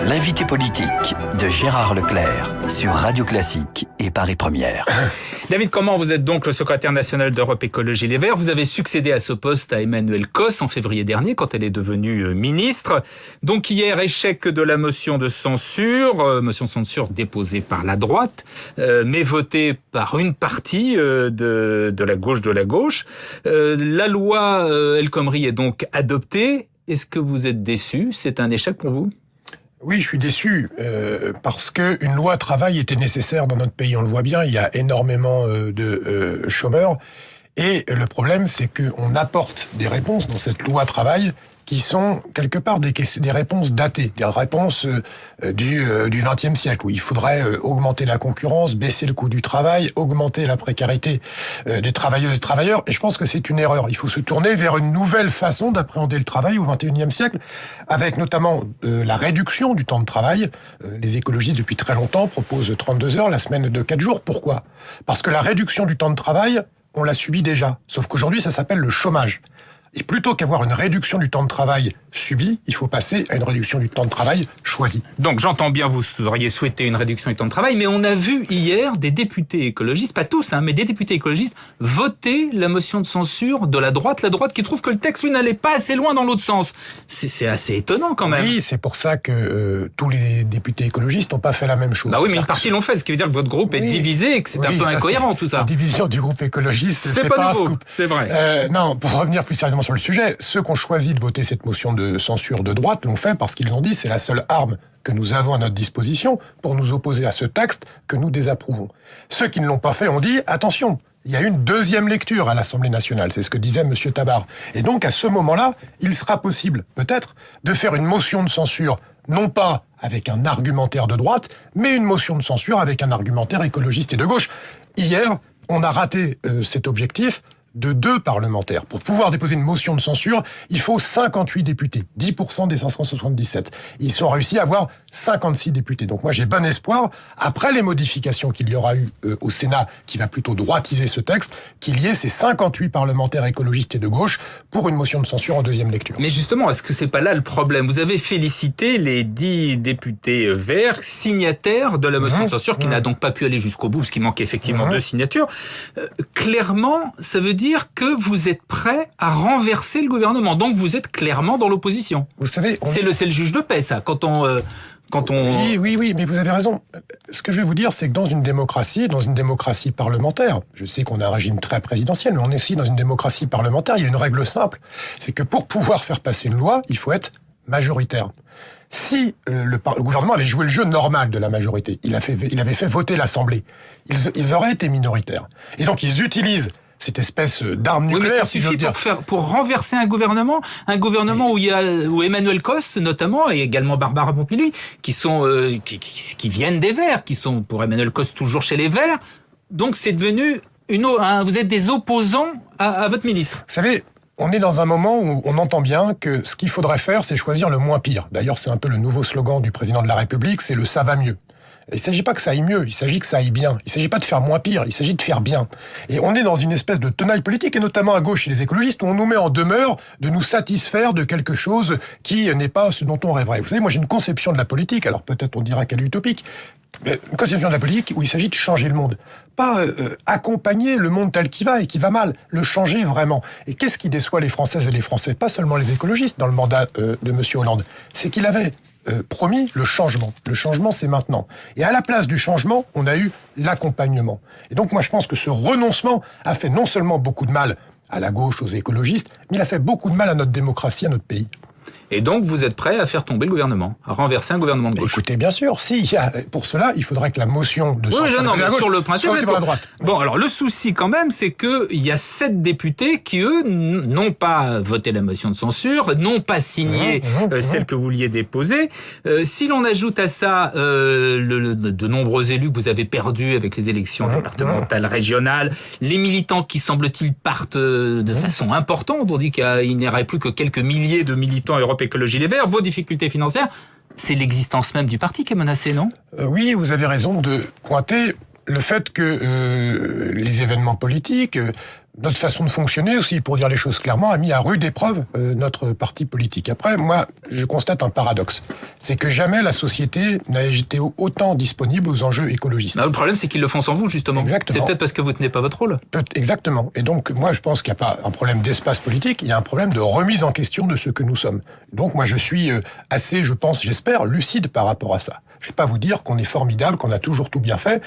L'invité politique de Gérard Leclerc sur Radio Classique et Paris Première. David Cormand, vous êtes donc le secrétaire national d'Europe Écologie Les Verts. Vous avez succédé à ce poste à Emmanuelle Cos en février dernier quand elle est devenue ministre. Donc hier, échec de la motion de censure déposée par la droite, mais votée par une partie de la gauche. La loi El Khomri est donc adoptée. Est-ce que vous êtes déçu? C'est un échec pour vous? Oui, je suis déçu, parce que une loi travail était nécessaire dans notre pays, on le voit bien, il y a énormément de chômeurs, et le problème c'est qu'on apporte des réponses dans cette loi travail qui sont quelque part des réponses datées, des réponses du XXe siècle, où il faudrait augmenter la concurrence, baisser le coût du travail, augmenter la précarité des travailleuses et travailleurs, et je pense que c'est une erreur. Il faut se tourner vers une nouvelle façon d'appréhender le travail au XXIe siècle, avec notamment la réduction du temps de travail. Les écologistes, depuis très longtemps, proposent 32 heures, la semaine de 4 jours. Pourquoi ? Parce que la réduction du temps de travail, on l'a subie déjà, sauf qu'aujourd'hui, ça s'appelle le chômage. Et plutôt qu'avoir une réduction du temps de travail subie, il faut passer à une réduction du temps de travail choisie. Donc j'entends bien, vous auriez souhaité une réduction du temps de travail, mais on a vu hier des députés écologistes, pas tous, mais des députés écologistes, voter la motion de censure de la droite qui trouve que le texte, lui, n'allait pas assez loin dans l'autre sens. C'est assez étonnant quand même. Oui, c'est pour ça que tous les députés écologistes n'ont pas fait la même chose. Bah oui, mais une partie l'ont fait, ce qui veut dire que votre groupe est divisé et que c'est un peu incohérent tout ça. La division du groupe écologiste, c'est pas un scoop. C'est vrai. Non, pour revenir plus sérieusement sur le sujet, ceux qui ont choisi de voter cette motion de censure de droite l'ont fait parce qu'ils ont dit c'est la seule arme que nous avons à notre disposition pour nous opposer à ce texte que nous désapprouvons. Ceux qui ne l'ont pas fait ont dit attention, il y a une deuxième lecture à l'Assemblée nationale, c'est ce que disait M. Tabar. Et donc à ce moment-là, il sera possible peut-être de faire une motion de censure, non pas avec un argumentaire de droite, mais une motion de censure avec un argumentaire écologiste et de gauche. Hier, on a raté cet objectif de 2 parlementaires. Pour pouvoir déposer une motion de censure, il faut 58 députés, 10% des 577. Ils ont réussi à avoir 56 députés. Donc moi j'ai bon espoir, après les modifications qu'il y aura eu au Sénat, qui va plutôt droitiser ce texte, qu'il y ait ces 58 parlementaires écologistes et de gauche pour une motion de censure en deuxième lecture. Mais justement, est-ce que c'est pas là le problème? Vous avez félicité les 10 députés verts signataires de la motion de censure, qui n'a donc pas pu aller jusqu'au bout, parce qu'il manque effectivement 2 signatures. Clairement, ça veut dire que vous êtes prêt à renverser le gouvernement. Donc vous êtes clairement dans l'opposition. Vous savez, c'est le juge de paix, ça. Quand on... Oui, mais vous avez raison. Ce que je vais vous dire, c'est que dans une démocratie parlementaire, je sais qu'on a un régime très présidentiel, mais on est aussi dans une démocratie parlementaire, il y a une règle simple, c'est que pour pouvoir faire passer une loi, il faut être majoritaire. Si le gouvernement avait joué le jeu normal de la majorité, il avait fait voter l'Assemblée, ils auraient été minoritaires. Et donc ils utilisent cette espèce d'arme nucléaire, si j'ose dire. Pour renverser un gouvernement où Emmanuelle Cos, notamment, et également Barbara Pompili, qui viennent des Verts, qui sont, pour Emmanuelle Cos, toujours chez les Verts. Donc c'est devenu vous êtes des opposants à votre ministre. Vous savez, on est dans un moment où on entend bien que ce qu'il faudrait faire, c'est choisir le moins pire. D'ailleurs, c'est un peu le nouveau slogan du président de la République, c'est le « ça va mieux ». Il ne s'agit pas que ça aille mieux, il s'agit que ça aille bien. Il ne s'agit pas de faire moins pire, il s'agit de faire bien. Et on est dans une espèce de tenaille politique, et notamment à gauche chez les écologistes, où on nous met en demeure de nous satisfaire de quelque chose qui n'est pas ce dont on rêverait. Vous savez, moi j'ai une conception de la politique, alors peut-être on dira qu'elle est utopique, mais une conception de la politique où il s'agit de changer le monde. Pas accompagner le monde tel qu'il va et qui va mal, le changer vraiment. Et qu'est-ce qui déçoit les Françaises et les Français? Pas seulement les écologistes dans le mandat de M. Hollande, c'est qu'il avait promis le changement. Le changement, c'est maintenant. Et à la place du changement, on a eu l'accompagnement. Et donc moi, je pense que ce renoncement a fait non seulement beaucoup de mal à la gauche, aux écologistes, mais il a fait beaucoup de mal à notre démocratie, à notre pays. Et donc, vous êtes prêt à faire tomber le gouvernement, à renverser un gouvernement de gauche? Écoutez, bien sûr, pour cela, il faudrait que la motion de censure sur le principe soit à droite. Bon, alors le souci quand même, c'est qu'il y a 7 députés qui, eux, n'ont pas voté la motion de censure, n'ont pas signé celle que vous vouliez déposer. Si l'on ajoute à ça de nombreux élus que vous avez perdus avec les élections départementales, régionales, les militants qui, semble-t-il, partent de façon importante, on dit qu'il n'y aurait plus que quelques milliers de militants Europe Écologie Les Verts, vos difficultés financières, c'est l'existence même du parti qui est menacée, non? Oui, vous avez raison de pointer le fait que les événements politiques, notre façon de fonctionner aussi, pour dire les choses clairement, a mis à rude épreuve notre parti politique. Après, moi, je constate un paradoxe. C'est que jamais la société n'a été autant disponible aux enjeux écologistes. Le problème, c'est qu'ils le font sans vous, justement. Exactement. C'est peut-être parce que vous tenez pas votre rôle. Exactement. Et donc, moi, je pense qu'il n'y a pas un problème d'espace politique, il y a un problème de remise en question de ce que nous sommes. Donc, moi, je suis assez, je pense, j'espère, lucide par rapport à ça. Je ne vais pas vous dire qu'on est formidable, qu'on a toujours tout bien fait.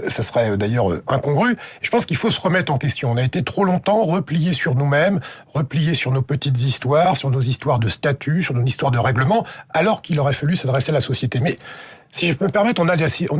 Ça serait d'ailleurs incongru. Je pense qu'il faut se remettre en question. On a été trop longtemps repliés sur nous-mêmes, repliés sur nos petites histoires, sur nos histoires de statut, sur nos histoires de règlement, alors qu'il aurait fallu s'adresser à la société. Mais si je peux me permettre, on a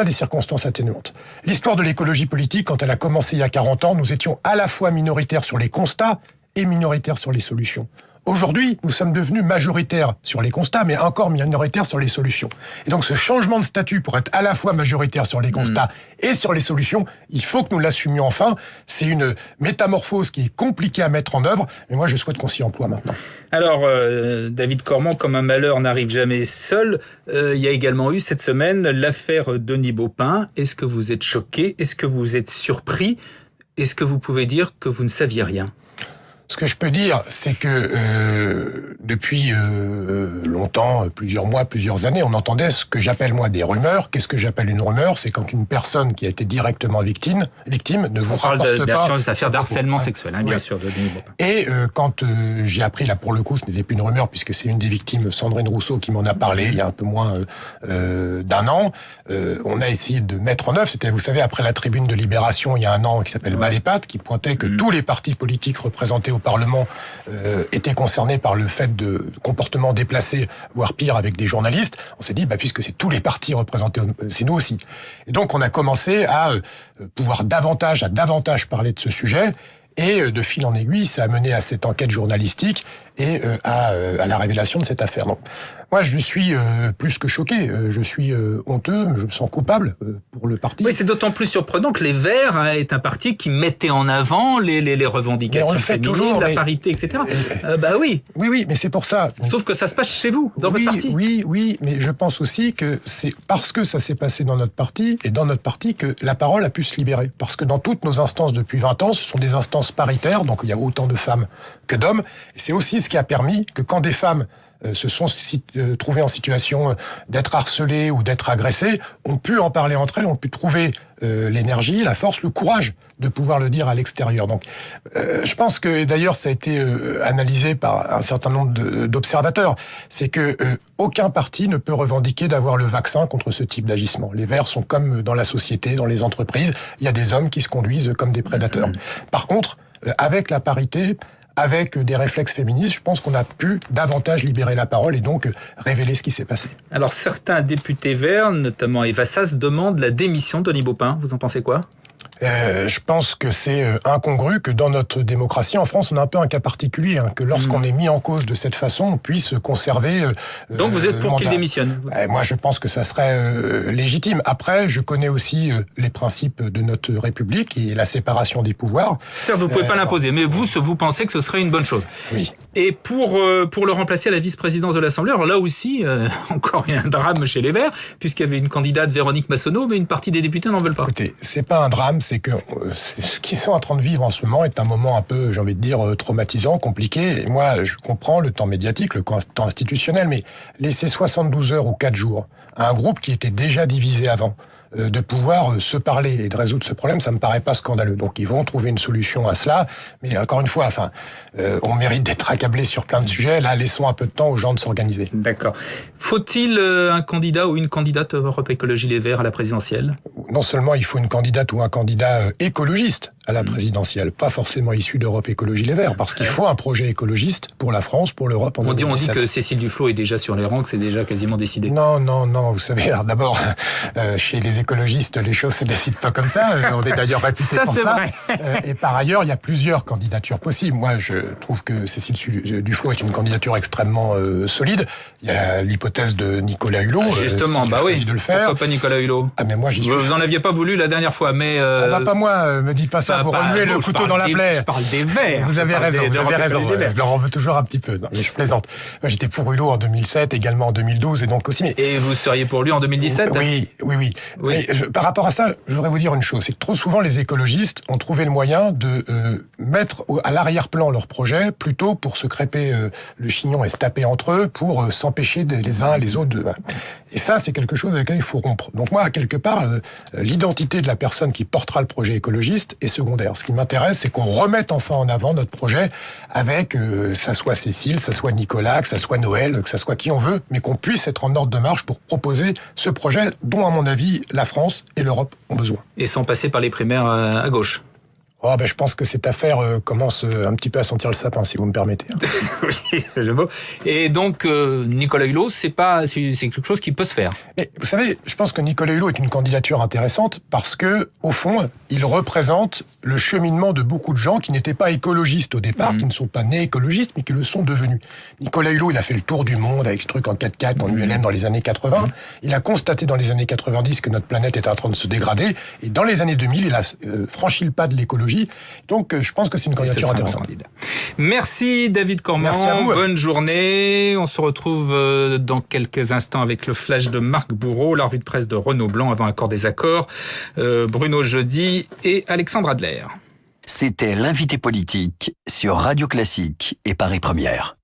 des circonstances atténuantes. L'histoire de l'écologie politique, quand elle a commencé il y a 40 ans, nous étions à la fois minoritaires sur les constats et minoritaires sur les solutions. Aujourd'hui, nous sommes devenus majoritaires sur les constats, mais encore minoritaires sur les solutions. Et donc, ce changement de statut pour être à la fois majoritaire sur les constats et sur les solutions, il faut que nous l'assumions enfin. C'est une métamorphose qui est compliquée à mettre en œuvre, mais moi, je souhaite qu'on s'y emploie maintenant. Alors, David Cormand, comme un malheur n'arrive jamais seul, il y a également eu cette semaine l'affaire Denis Baupin. Est-ce que vous êtes choqué? Est-ce que vous êtes surpris? Est-ce que vous pouvez dire que vous ne saviez rien? Ce que je peux dire, c'est que depuis longtemps, plusieurs mois, plusieurs années, on entendait ce que j'appelle moi des rumeurs. Qu'est-ce que j'appelle une rumeur? C'est quand une personne qui a été directement victime ne vous rapporte pas... Bien sûr, des affaires d'harcèlement sexuel, hein, bien sûr, de Denis Baupin. Et quand j'ai appris, là pour le coup, ce n'était plus une rumeur, puisque c'est une des victimes, Sandrine Rousseau, qui m'en a parlé il y a un peu moins d'un an, on a essayé de mettre en œuvre, c'était, vous savez, après la tribune de Libération, il y a un an, qui s'appelle Malépat, qui pointait que tous les partis politiques représentés au Parlement étaient concernés par le fait de comportements déplacés, voire pire, avec des journalistes. On s'est dit, puisque c'est tous les partis représentés, c'est nous aussi. Et donc, on a commencé à pouvoir davantage parler de ce sujet. Et de fil en aiguille, ça a mené à cette enquête journalistique et à la révélation de cette affaire. Donc, moi, je suis plus que choqué. Je suis honteux, je me sens coupable pour le parti. Oui, c'est d'autant plus surprenant que les Verts est un parti qui mettait en avant les revendications féminines, toujours, la parité, etc. Oui. Oui, mais c'est pour ça. Sauf que ça se passe chez vous, dans votre parti. Oui, mais je pense aussi que c'est parce que ça s'est passé dans notre parti, et dans notre parti, que la parole a pu se libérer. Parce que dans toutes nos instances depuis 20 ans, ce sont des instances paritaires, donc il y a autant de femmes que d'hommes. Et c'est aussi ce qui a permis que quand des femmes se sont trouvées en situation d'être harcelées ou d'être agressées, ont pu en parler entre elles, ont pu trouver l'énergie, la force, le courage de pouvoir le dire à l'extérieur. Donc, je pense que d'ailleurs ça a été analysé par un certain nombre d'observateurs, c'est que aucun parti ne peut revendiquer d'avoir le vaccin contre ce type d'agissement. Les Verts sont comme dans la société, dans les entreprises, il y a des hommes qui se conduisent comme des prédateurs. Par contre, avec la parité, avec des réflexes féministes, je pense qu'on a pu davantage libérer la parole et donc révéler ce qui s'est passé. Alors certains députés verts, notamment Eva Sas, demandent la démission de Denis Baupin. Vous en pensez quoi ? Je pense que c'est incongru que dans notre démocratie, en France, on a un peu un cas particulier, que lorsqu'on est mis en cause de cette façon, on puisse conserver... Donc vous êtes pour qu'il démissionne ? Moi, je pense que ça serait légitime. Après, je connais aussi les principes de notre République et la séparation des pouvoirs. Certes, vous ne pouvez pas l'imposer, mais vous pensez que ce serait une bonne chose. Oui. Et pour le remplacer à la vice-présidence de l'Assemblée, alors là aussi, encore il y a un drame chez les Verts, puisqu'il y avait une candidate, Véronique Massonneau, mais une partie des députés n'en veulent pas. Écoutez, c'est pas un drame, c'est que ce qu'ils sont en train de vivre en ce moment est un moment un peu, j'ai envie de dire, traumatisant, compliqué. Et moi, je comprends le temps médiatique, le temps institutionnel, mais laisser 72 heures ou 4 jours à un groupe qui était déjà divisé avant, de pouvoir se parler et de résoudre ce problème, ça me paraît pas scandaleux. Donc ils vont trouver une solution à cela, mais encore une fois, on mérite d'être accablé sur plein de sujets. Là, laissons un peu de temps aux gens de s'organiser. D'accord. Faut-il un candidat ou une candidate Europe Écologie Les Verts à la présidentielle ? Non seulement il faut une candidate ou un candidat écologiste à la présidentielle, pas forcément issu d'Europe Écologie Les Verts, parce qu'il faut un projet écologiste pour la France, pour l'Europe en 2017. On dit que Cécile Duflot est déjà sur les rangs, que c'est déjà quasiment décidé. Non, vous savez, d'abord, chez les écologistes, les choses se décident pas comme ça. On est d'ailleurs réputé pour ça. Vrai. Et par ailleurs, il y a plusieurs candidatures possibles. Moi, je trouve que Cécile Duflot est une candidature extrêmement solide. Il y a l'hypothèse de Nicolas Hulot. Justement, si de le faire. Pourquoi pas Nicolas Hulot ? Mais moi, j'y suis. Vous en aviez pas voulu la dernière fois, mais... pas moi, me dites pas ça. vous pas remuez le vous, je couteau parle dans la plaie. Je parle des Verts. Vous avez raison, Je vous parle avez raison. des Verts. Je leur en veux toujours un petit peu. Non, mais je plaisante. Moi, j'étais pour Hulot en 2007, également en 2012, et donc aussi. Mais Et vous seriez pour lui en 2017 ? oui. Oui. Mais par rapport à ça, je voudrais vous dire une chose. C'est que trop souvent, les écologistes ont trouvé le moyen de mettre à l'arrière-plan leur projet, plutôt pour se crêper le chignon et se taper entre eux, pour s'empêcher les uns les autres de... Et ça, c'est quelque chose avec lequel il faut rompre. Donc moi, quelque part, l'identité de la personne qui portera le projet écologiste est secondaire. Ce qui m'intéresse, c'est qu'on remette enfin en avant notre projet avec, ça soit Cécile, ça soit Nicolas, que ça soit Noël, que ça soit qui on veut, mais qu'on puisse être en ordre de marche pour proposer ce projet dont, à mon avis, la France et l'Europe ont besoin. Et sans passer par les primaires à gauche. Oh, je pense que cette affaire commence un petit peu à sentir le sapin, si vous me permettez. Oui, c'est beau. Et donc, Nicolas Hulot, c'est quelque chose qui peut se faire. Mais vous savez, je pense que Nicolas Hulot est une candidature intéressante parce que, au fond, il représente le cheminement de beaucoup de gens qui n'étaient pas écologistes au départ, qui ne sont pas nés écologistes, mais qui le sont devenus. Nicolas Hulot, il a fait le tour du monde avec ce truc en 4x4, en ULM dans les années 80. Il a constaté dans les années 90 que notre planète était en train de se dégrader. Et dans les années 2000, il a franchi le pas de l'écologie. Donc, je pense que c'est une candidature intéressante. Merci David Cormand. Merci à vous. Bonne journée. On se retrouve dans quelques instants avec le flash de Marc Bourreau, la revue de presse de Renaud Blanc avant Accord des Accords, Bruno Jeudi et Alexandre Adler. C'était l'invité politique sur Radio Classique et Paris Première.